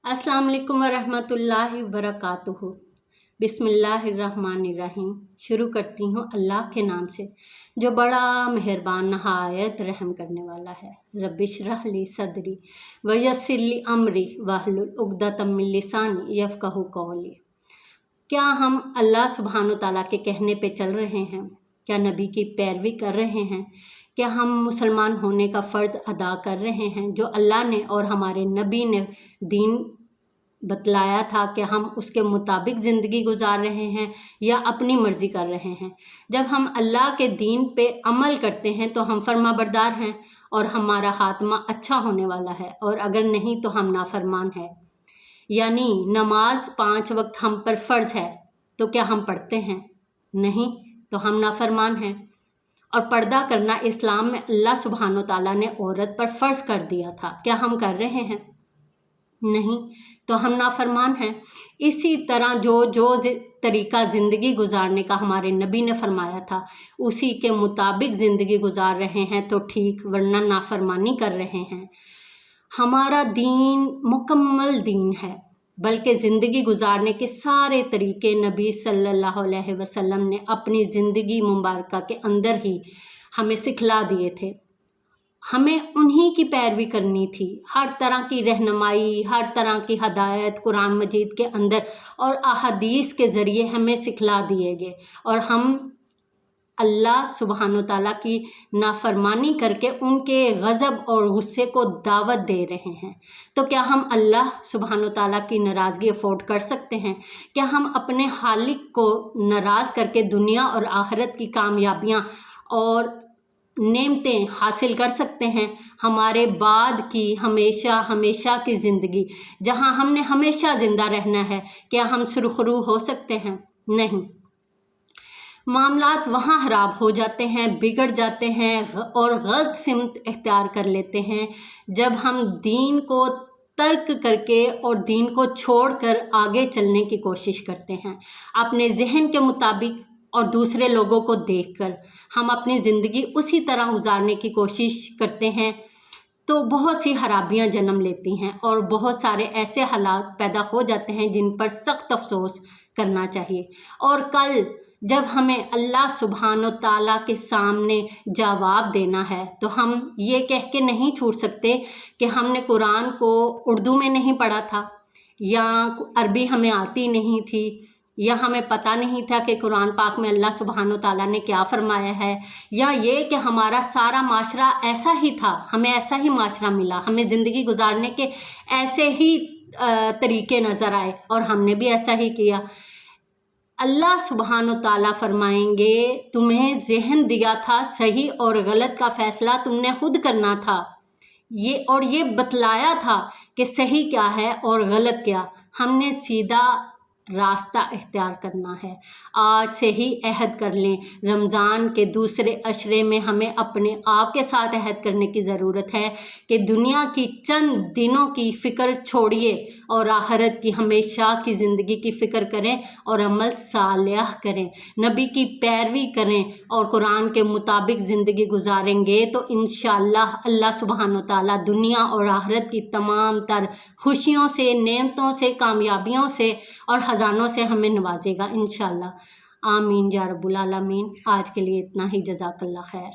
अस्सलाम वालेकुम वरहमतुल्लाहि वबरकातुहू। बिस्मिल्लाहिर्रहमानिर्रहीम। शुरू करती हूँ अल्लाह के नाम से जो बड़ा मेहरबान नहायत रहम करने वाला है। रब्बिशरह ली सदरी वयस्सिर ली अमरी वहलुल उक़दतम मिन लिसानी यफ़क़हू क़ौली। क्या हम अल्लाह सुब्हानो तआला के कहने पे चल रहे हैं? क्या नबी की पैरवी कर रहे हैं? क्या हम मुसलमान होने का फ़र्ज़ अदा कर रहे हैं जो अल्लाह ने और हमारे नबी ने दीन बतलाया था? कि हम उसके मुताबिक ज़िंदगी गुजार रहे हैं या अपनी मर्ज़ी कर रहे हैं? जब हम अल्लाह के दीन पे अमल करते हैं तो हम फरमाबरदार हैं और हमारा खात्मा अच्छा होने वाला है, और अगर नहीं तो हम नाफरमान हैं। यानी नमाज 5 वक्त हम पर फ़र्ज़ है, तो क्या हम पढ़ते हैं? नहीं, तो हम नाफरमान हैं। और पर्दा करना इस्लाम में अल्लाह सुब्हानो तआला ने औरत पर फ़र्ज़ कर दिया था, क्या हम कर रहे हैं? नहीं, तो हम नाफरमान हैं। इसी तरह जो तरीक़ा ज़िंदगी गुजारने का हमारे नबी ने फरमाया था उसी के मुताबिक ज़िंदगी गुजार रहे हैं तो ठीक, वरना नाफरमानी कर रहे हैं। हमारा दीन मुकम्मल दीन है, बल्कि ज़िंदगी गुजारने के सारे तरीक़े नबी सल्लल्लाहु अलैहि वसल्लम ने अपनी ज़िंदगी मुबारका के अंदर ही हमें सिखला दिए थे। हमें उन्हीं की पैरवी करनी थी। हर तरह की रहनुमाई, हर तरह की हदायत कुरान मजीद के अंदर और अहादीस के ज़रिए हमें सिखला दिए गए, और हम अल्लाह सुब्हानो तआला की नाफरमानी करके उनके गज़ब और गुस्से को दावत दे रहे हैं। तो क्या हम अल्लाह सुब्हानो तआला की नाराज़गी अफोर्ड कर सकते हैं? क्या हम अपने खालिक को नाराज़ करके दुनिया और आखिरत की कामयाबियाँ और नेमतें हासिल कर सकते हैं? हमारे बाद की हमेशा हमेशा की ज़िंदगी जहाँ हमने हमेशा ज़िंदा रहना है, क्या हम सुरखरू हो सकते हैं? नहीं। मामलात वहाँ ख़राब हो जाते हैं, बिगड़ जाते हैं और गलत सिमत इख्तियार कर लेते हैं जब हम दीन को तर्क करके और दीन को छोड़कर आगे चलने की कोशिश करते हैं। अपने जहन के मुताबिक और दूसरे लोगों को देखकर हम अपनी ज़िंदगी उसी तरह गुजारने की कोशिश करते हैं, तो बहुत सी खराबियाँ जन्म लेती हैं और बहुत सारे ऐसे हालात पैदा हो जाते हैं जिन पर सख्त अफसोस करना चाहिए। और कल जब हमें अल्लाह सुब्हानो तआला के सामने जवाब देना है तो हम ये कह के नहीं छूट सकते कि हमने कुरान को उर्दू में नहीं पढ़ा था, या अरबी हमें आती नहीं थी, या हमें पता नहीं था कि कुरान पाक में अल्लाह सुब्हानो तआला ने क्या फ़रमाया है, या ये कि हमारा सारा माशरा ऐसा ही था, हमें ऐसा ही माशरा मिला, हमें ज़िंदगी गुजारने के ऐसे ही तरीक़े नज़र आए और हमने भी ऐसा ही किया। अल्लाह सुब्हानो तआला फरमाएंगे, तुम्हें ज़हन दिया था, सही और गलत का फ़ैसला तुमने खुद करना था, ये बतलाया था कि सही क्या है और गलत क्या। हमने सीधा रास्ता इख्तियार करना है। आज से ही अहद कर लें, रमज़ान के दूसरे अशरे में हमें अपने आप के साथ अहद करने की ज़रूरत है कि दुनिया की चंद दिनों की फ़िक्र छोड़िए और आखिरत की हमेशा की ज़िंदगी की फ़िक्र करें और अमल सालिह करें, नबी की पैरवी करें और कुरान के मुताबिक ज़िंदगी गुजारेंगे तो इंशाअल्लाह अल्लाह सुब्हानो तआला दुनिया और आखिरत की तमाम तर खुशियों से, नेमतों से, कामयाबियों से और ख़जानों से हमें नवाजेगा इंशाअल्लाह। आमीन या रब्बुल आलमीन। आज के लिए इतना ही। जज़ाकल्लाह खैर।